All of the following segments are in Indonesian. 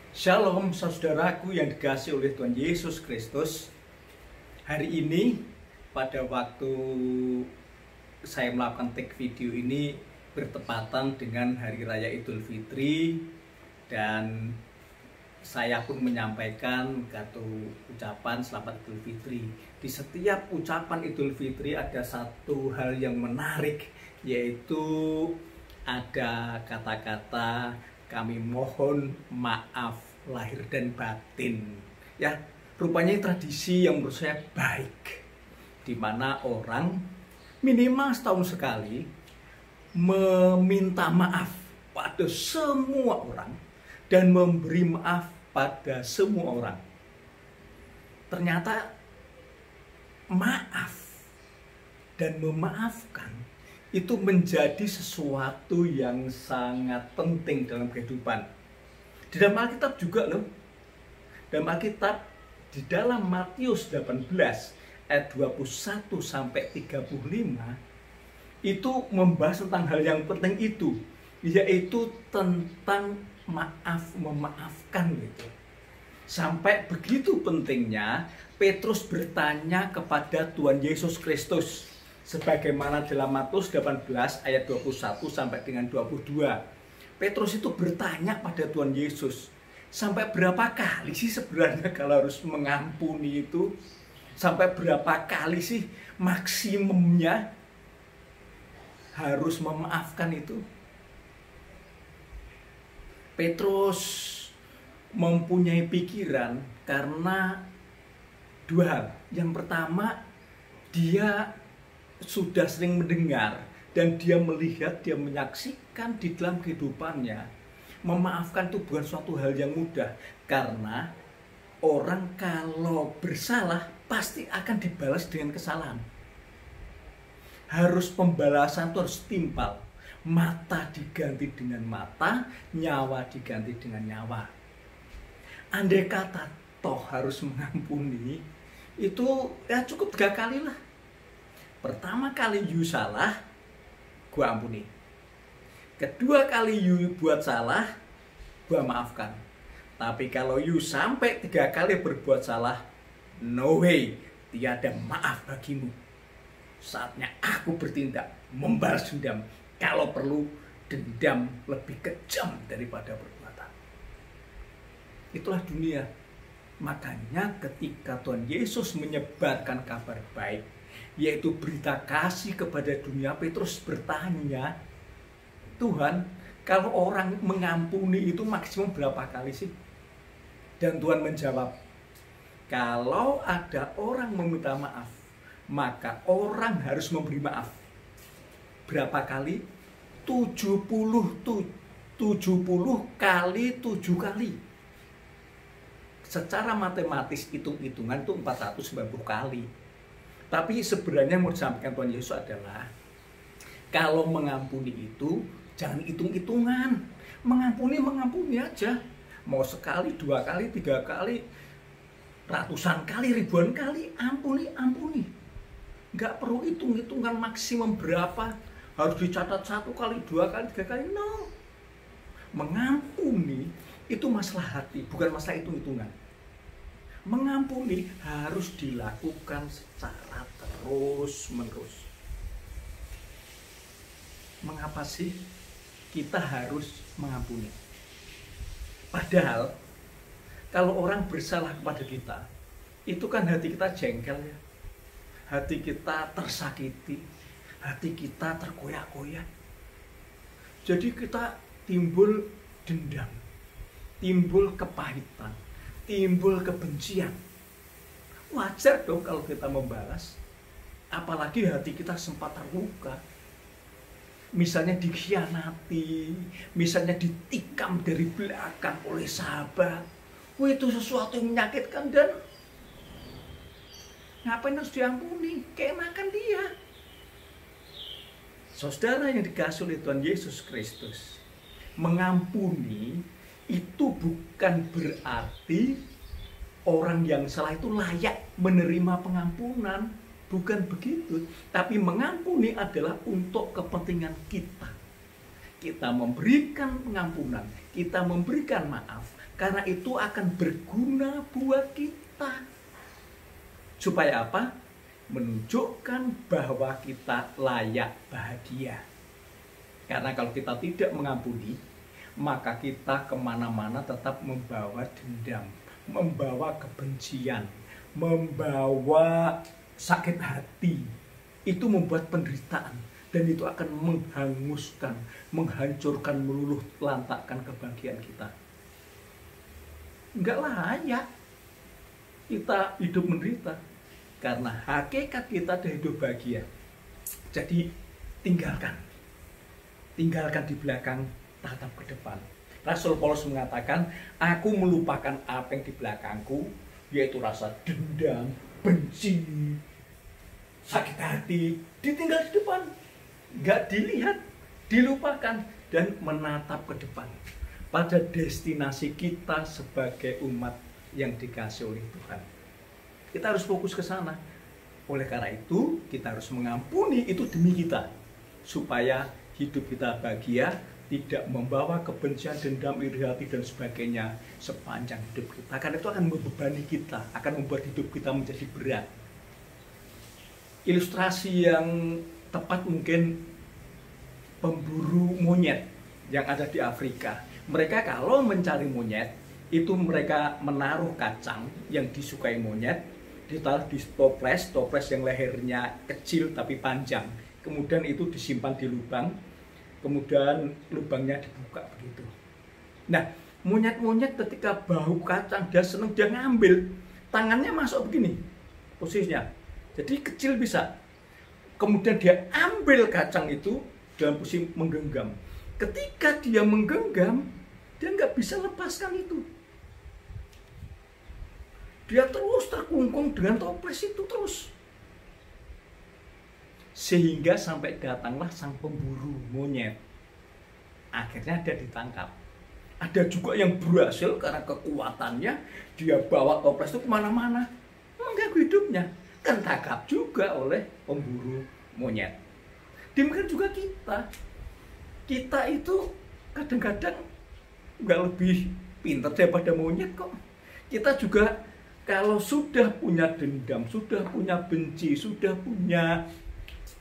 Shalom saudaraku yang dikasihi oleh Tuhan Yesus Kristus. Hari ini pada waktu saya melakukan take video ini bertepatan dengan Hari Raya Idul Fitri, dan saya pun menyampaikan satu ucapan selamat Idul Fitri. Di setiap ucapan Idul Fitri ada satu hal yang menarik, yaitu ada kata-kata kami mohon maaf lahir dan batin. Ya, rupanya tradisi yang menurut saya baik, di mana orang minimal setahun sekali meminta maaf pada semua orang dan memberi maaf pada semua orang. Ternyata maaf dan memaafkan itu menjadi sesuatu yang sangat penting dalam kehidupan. Di dalam Alkitab juga loh. Dalam Alkitab di dalam Matius 18 ayat 21 sampai 35 itu membahas tentang hal yang penting itu, yaitu tentang maaf memaafkan gitu. Sampai begitu pentingnya Petrus bertanya kepada Tuhan Yesus Kristus. Sebagaimana dalam Matius 18 ayat 21 sampai dengan 22. Petrus itu bertanya pada Tuhan Yesus, sampai berapa kali sih sebenarnya kalau harus mengampuni itu? Sampai berapa kali sih maksimumnya harus memaafkan itu? Petrus mempunyai pikiran karena dua hal. Yang pertama, dia sudah sering mendengar dan dia melihat, dia menyaksikan di dalam kehidupannya, memaafkan itu bukan suatu hal yang mudah, karena orang kalau bersalah pasti akan dibalas dengan kesalahan. Harus pembalasan itu harus timpal, mata diganti dengan mata, nyawa diganti dengan nyawa. Andai kata toh harus mengampuni, itu ya cukup 3 kali lah. Pertama kali you salah, gua ampuni. Kedua kali you buat salah, gua maafkan. Tapi kalau you sampai 3 kali berbuat salah, no way, tiada maaf bagimu. Saatnya aku bertindak, membalas dendam. Kalau perlu, dendam lebih kejam daripada perbuatan. Itulah dunia. Makanya ketika Tuhan Yesus menyebarkan kabar baik, yaitu berita kasih kepada dunia, Petrus bertanya, Tuhan, kalau orang mengampuni itu maksimum berapa kali sih? Dan Tuhan menjawab, kalau ada orang meminta maaf, maka orang harus memberi maaf. Berapa kali? 70 kali 7 kali. Secara matematis hitung-hitungan itu 490 kali. Tapi sebenarnya mau disampaikan Tuhan Yesus adalah, kalau mengampuni itu jangan hitung-hitungan. Mengampuni aja. Mau sekali, 2 kali, 3 kali, ratusan kali, ribuan kali, ampuni. Nggak perlu hitung-hitungan maksimum berapa, harus dicatat 1 kali, 2 kali, 3 kali. No. Mengampuni itu masalah hati, bukan masalah hitung-hitungan. Mengampuni harus dilakukan secara terus-menerus. Mengapa sih kita harus mengampuni? Padahal kalau orang bersalah kepada kita, itu kan hati kita jengkel ya. Hati kita tersakiti, hati kita terkoyak-koyak. Jadi kita timbul dendam, timbul kepahitan, timbul kebencian. Wajar dong kalau kita membalas. Apalagi hati kita sempat terluka. Misalnya dikhianati, misalnya ditikam dari belakang oleh sahabat. Wah, itu sesuatu yang menyakitkan, dan ngapain harus diampuni? Keenakan dia. Saudara yang dikasihi oleh Tuhan Yesus Kristus, mengampuni itu bukan berarti orang yang salah itu layak menerima pengampunan. Bukan begitu. Tapi mengampuni adalah untuk kepentingan kita. kita memberikan pengampunan, kita memberikan maaf, karena itu akan berguna buat kita. Supaya apa? Menunjukkan bahwa kita layak bahagia. Karena kalau kita tidak mengampuni, maka kita kemana-mana tetap membawa dendam, membawa kebencian, membawa sakit hati. Itu membuat penderitaan, dan itu akan menghanguskan, menghancurkan, meluluh lantakkan kebahagiaan kita. Enggak layak kita hidup menderita, karena hakikat kita adalah hidup bahagia. Jadi tinggalkan di belakang, tatap ke depan. Rasul Paulus mengatakan, aku melupakan apa yang di belakangku, yaitu rasa dendam, benci, sakit hati, ditinggal di depan, nggak dilihat, dilupakan, dan menatap ke depan pada destinasi kita sebagai umat yang dikasih oleh Tuhan. Kita harus fokus ke sana. Oleh karena itu, kita harus mengampuni itu demi kita, supaya hidup kita bahagia, tidak membawa kebencian, dendam, iri hati, dan sebagainya sepanjang hidup kita. Karena itu akan membebani kita, akan membuat hidup kita menjadi berat. Ilustrasi yang tepat mungkin pemburu monyet yang ada di Afrika. Mereka kalau mencari monyet, itu mereka menaruh kacang yang disukai monyet, ditaruh di toples yang lehernya kecil tapi panjang. Kemudian itu disimpan di lubang, kemudian lubangnya dibuka begitu. Nah, monyet-monyet ketika bau kacang, dia senang, dia ngambil, tangannya masuk begini posisinya, jadi kecil bisa. Kemudian dia ambil kacang itu dalam posisi menggenggam. Ketika dia menggenggam, dia nggak bisa lepaskan itu. Dia terus terkungkung dengan toples itu terus. Sehingga sampai datanglah sang pemburu monyet. Akhirnya dia ditangkap. Ada juga yang berhasil karena kekuatannya, dia bawa toples itu kemana-mana, mengganggu hidupnya. Kan tangkap juga oleh pemburu monyet. Demikian juga kita. Kita itu kadang-kadang nggak lebih pintar daripada monyet kok. Kita juga kalau sudah punya dendam, sudah punya benci, sudah punya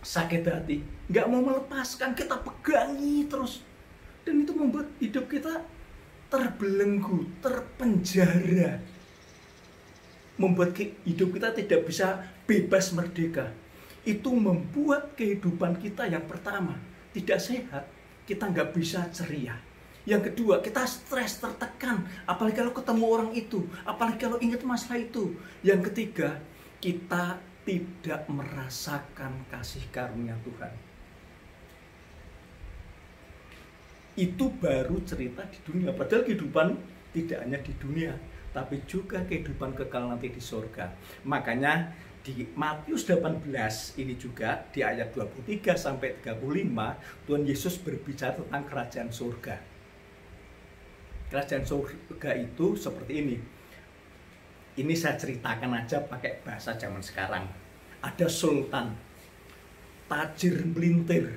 sakit hati, nggak mau melepaskan, kita pegangi terus, dan itu membuat hidup kita terbelenggu, terpenjara, membuat hidup kita tidak bisa bebas merdeka. Itu membuat kehidupan kita yang pertama tidak sehat, kita nggak bisa ceria. Yang kedua, kita stres, tertekan, apalagi kalau ketemu orang itu, apalagi kalau ingat masalah itu. Yang ketiga, kita tidak merasakan kasih karunia Tuhan. Itu baru cerita di dunia. Padahal kehidupan tidak hanya di dunia, tapi juga kehidupan kekal nanti di surga. Makanya di Matius 18 ini juga di ayat 23 sampai 35, Tuhan Yesus berbicara tentang kerajaan surga. Kerajaan surga itu seperti ini. Ini saya ceritakan aja pakai bahasa zaman sekarang. Ada sultan, tajir melintir.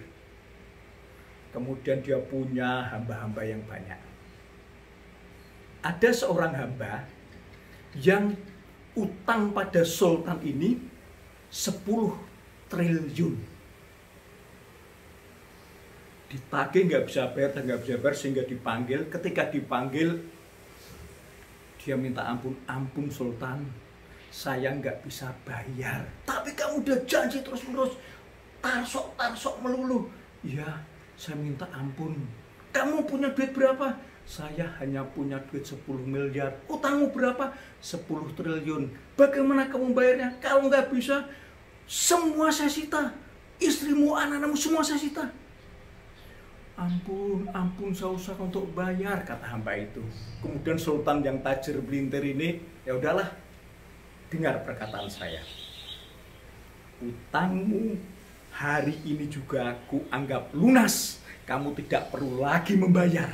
Kemudian dia punya hamba-hamba yang banyak. Ada seorang hamba yang utang pada sultan ini 10 triliun. Ditagih nggak bisa bayar, sehingga dipanggil. Ketika dipanggil, dia minta ampun, ampun sultan, saya nggak bisa bayar. Tapi kamu udah janji terus-menerus, tarsok melulu. Ya, saya minta ampun. Kamu punya duit berapa? Saya hanya punya duit 10 miliar. Utangmu berapa? 10 triliun. Bagaimana kamu bayarnya? Kalau nggak bisa, semua saya sita. Istrimu, anak-anakmu, semua saya sita. Ampun, saya usahakan untuk bayar, kata hamba itu. Kemudian sultan yang tajir melintir ini, ya udahlah, dengar perkataan saya. Utangmu hari ini juga aku anggap lunas. Kamu tidak perlu lagi membayar.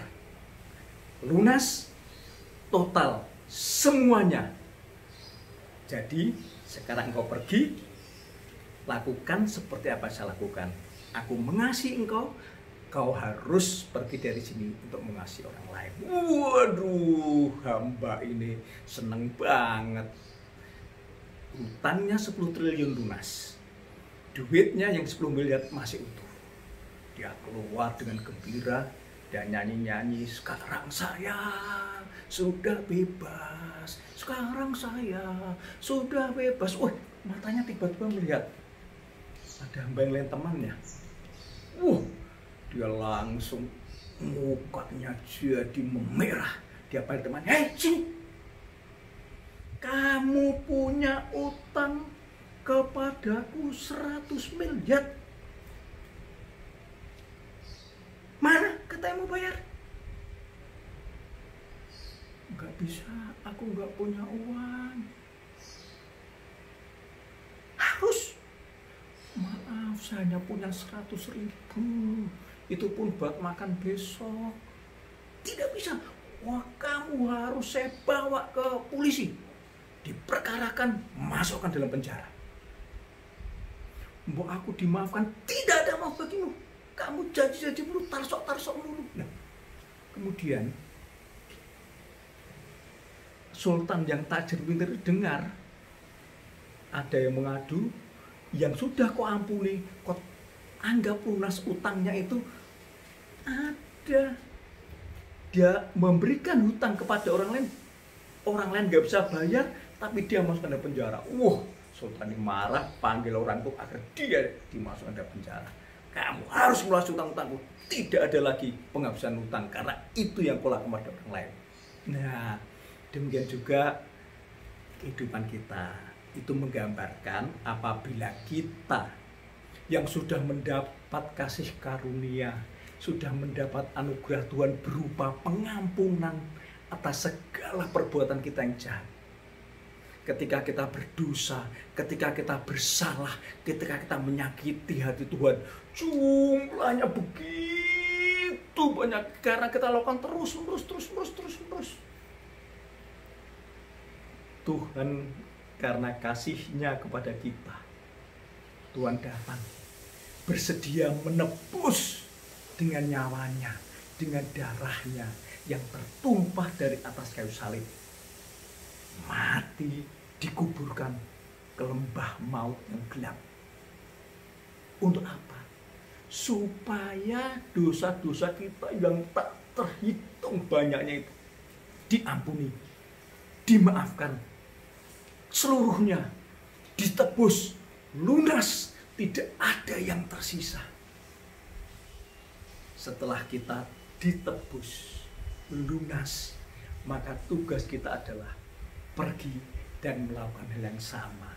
Lunas, total, semuanya. Jadi, sekarang engkau pergi, lakukan seperti apa saya lakukan. Aku mengasihi engkau, kau harus pergi dari sini untuk mengasihi orang lain. Waduh, hamba ini seneng banget. Hutangnya 10 triliun lunas. Duitnya yang 10 miliar masih utuh. Dia keluar dengan gembira dan nyanyi-nyanyi, sekarang saya sudah bebas. Sekarang saya sudah bebas. Wah, matanya tiba-tiba melihat ada hamba yang lain temannya. Dia langsung mukanya jadi memerah. Dia panggil temannya, "Hei, sini. Kamu punya utang kepadaku 100 miliar. Mana katanya mau bayar?" "Nggak bisa, aku nggak punya uang." "Harus." "Maaf, saya hanya punya 100.000. Itu pun buat makan besok." "Tidak bisa." "Wah, kamu harus saya bawa ke polisi. Diperkarakan, masukkan dalam penjara." "Mbok aku dimaafkan." "Tidak ada maaf bagimu. Kamu janji-janji mulu, tarsok-tarsok mulu." Nah, kemudian Sultan yang tajir pintar dengar ada yang mengadu, yang sudah kau ampuni, kau anggap lunas utangnya itu, ada dia memberikan hutang kepada orang lain nggak bisa bayar, tapi dia masukkan dalam penjara. Sultan ini marah, panggil orang itu agar dia dimasukkan dalam penjara. "Kamu harus melunasi hutang-hutangku. Tidak ada lagi penghabisan hutang, karena itu yang kau lakukan kepada orang lain." Nah, demikian juga kehidupan kita itu menggambarkan apabila kita yang sudah mendapat kasih karunia, sudah mendapat anugerah Tuhan berupa pengampunan atas segala perbuatan kita yang jahat. Ketika kita berdosa, ketika kita bersalah, ketika kita menyakiti hati Tuhan, jumlahnya begitu banyak karena kita lakukan terus. Tuhan karena kasih-Nya kepada kita, Tuhan datang bersedia menebus dengan nyawanya, dengan darahnya yang tertumpah dari atas kayu salib. Mati, dikuburkan ke lembah maut yang gelap. Untuk apa? Supaya dosa-dosa kita yang tak terhitung banyaknya itu diampuni, dimaafkan, seluruhnya ditebus lunas, tidak ada yang tersisa. Setelah kita ditebus lunas, maka tugas kita adalah pergi dan melakukan hal yang sama.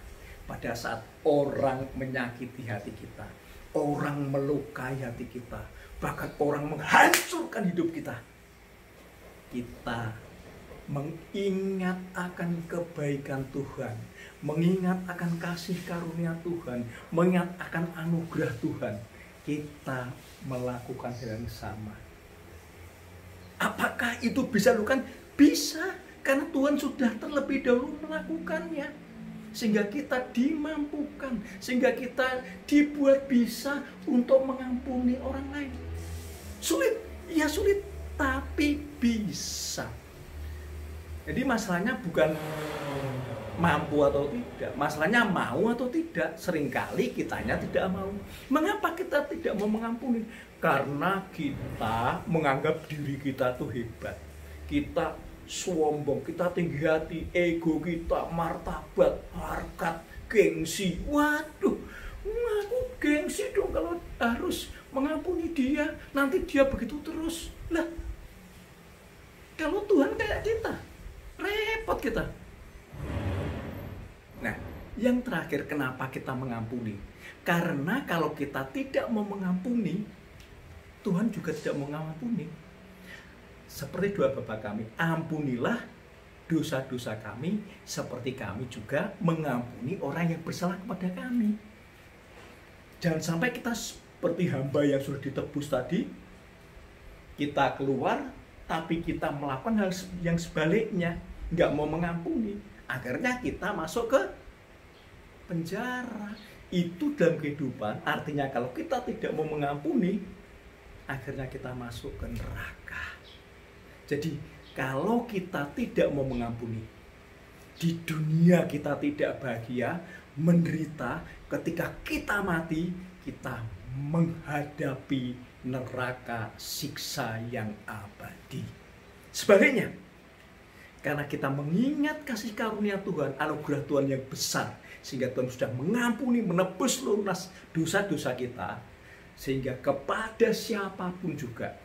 Pada saat orang menyakiti hati kita, orang melukai hati kita, bahkan orang menghancurkan hidup kita, kita mengingat akan kebaikan Tuhan, mengingat akan kasih karunia Tuhan, mengingat akan anugerah Tuhan, kita melakukan hal yang sama. Apakah itu bisa dilakukan? Bisa, karena Tuhan sudah terlebih dahulu melakukannya, sehingga kita dimampukan, sehingga kita dibuat bisa untuk mengampuni orang lain. Sulit, ya sulit, tapi bisa. Jadi masalahnya bukan mampu atau tidak, masalahnya mau atau tidak. Seringkali kitanya tidak mau. Mengapa kita tidak mau mengampuni? Karena kita menganggap diri kita tuh hebat, kita sombong, kita tinggi hati, ego kita, martabat, harkat, gengsi. Waduh, aku gengsi dong kalau harus mengampuni dia, nanti dia begitu terus. Lah, kalau Tuhan kayak kita, repot kita. Nah, yang terakhir, kenapa kita mengampuni? Karena kalau kita tidak mau mengampuni, Tuhan juga tidak mau mengampuni. Seperti doa Bapa kami, ampunilah dosa-dosa kami, seperti kami juga mengampuni orang yang bersalah kepada kami. Jangan sampai kita seperti hamba yang sudah ditebus tadi, kita keluar, tapi kita melakukan hal yang sebaliknya, nggak mau mengampuni. Akhirnya kita masuk ke penjara. Itu dalam kehidupan, artinya kalau kita tidak mau mengampuni, akhirnya kita masuk ke neraka. Jadi kalau kita tidak mau mengampuni, di dunia kita tidak bahagia, menderita, ketika kita mati, kita menghadapi neraka siksa yang abadi. Sebaliknya, karena kita mengingat kasih karunia Tuhan, anugerah Tuhan yang besar, sehingga Tuhan sudah mengampuni, menebus lunas dosa-dosa kita, sehingga kepada siapapun juga,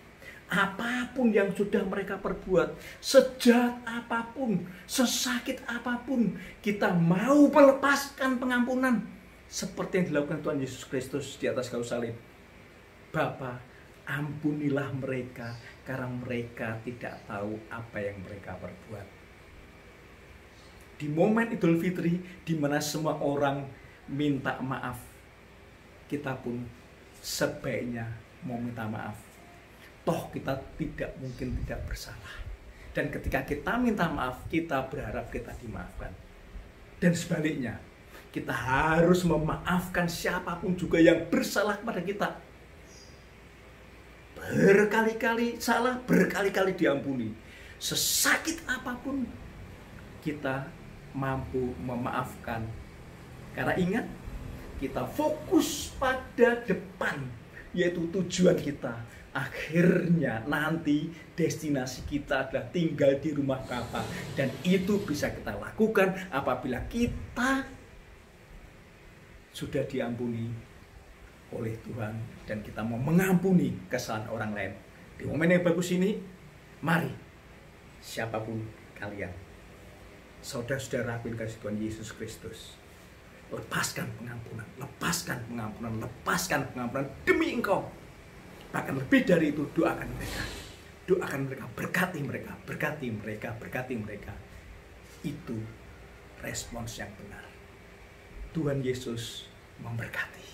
apapun yang sudah mereka perbuat, sejahat apapun, sesakit apapun, kita mau melepaskan pengampunan seperti yang dilakukan Tuhan Yesus Kristus di atas kayu salib. Bapa, ampunilah mereka karena mereka tidak tahu apa yang mereka perbuat. Di momen Idul Fitri, di mana semua orang minta maaf, kita pun sebaiknya mau minta maaf. Toh kita tidak mungkin tidak bersalah. Dan ketika kita minta maaf, kita berharap kita dimaafkan. Dan sebaliknya, kita harus memaafkan siapapun juga yang bersalah kepada kita. Berkali-kali salah, berkali-kali diampuni. Sesakit apapun, kita mampu memaafkan. Karena ingat, kita fokus pada depan, yaitu tujuan kita. Akhirnya nanti destinasi kita adalah tinggal di rumah Bapa. Dan itu bisa kita lakukan apabila kita sudah diampuni oleh Tuhan dan kita mau mengampuni kesalahan orang lain. Di momen yang bagus ini, mari siapapun kalian, saudara-saudara kasih Tuhan Yesus Kristus, lepaskan pengampunan, lepaskan pengampunan, lepaskan pengampunan demi engkau. Bahkan lebih dari itu, doakan mereka. Doakan mereka, berkati mereka, berkati mereka, berkati mereka. Itu respons yang benar. Tuhan Yesus memberkati.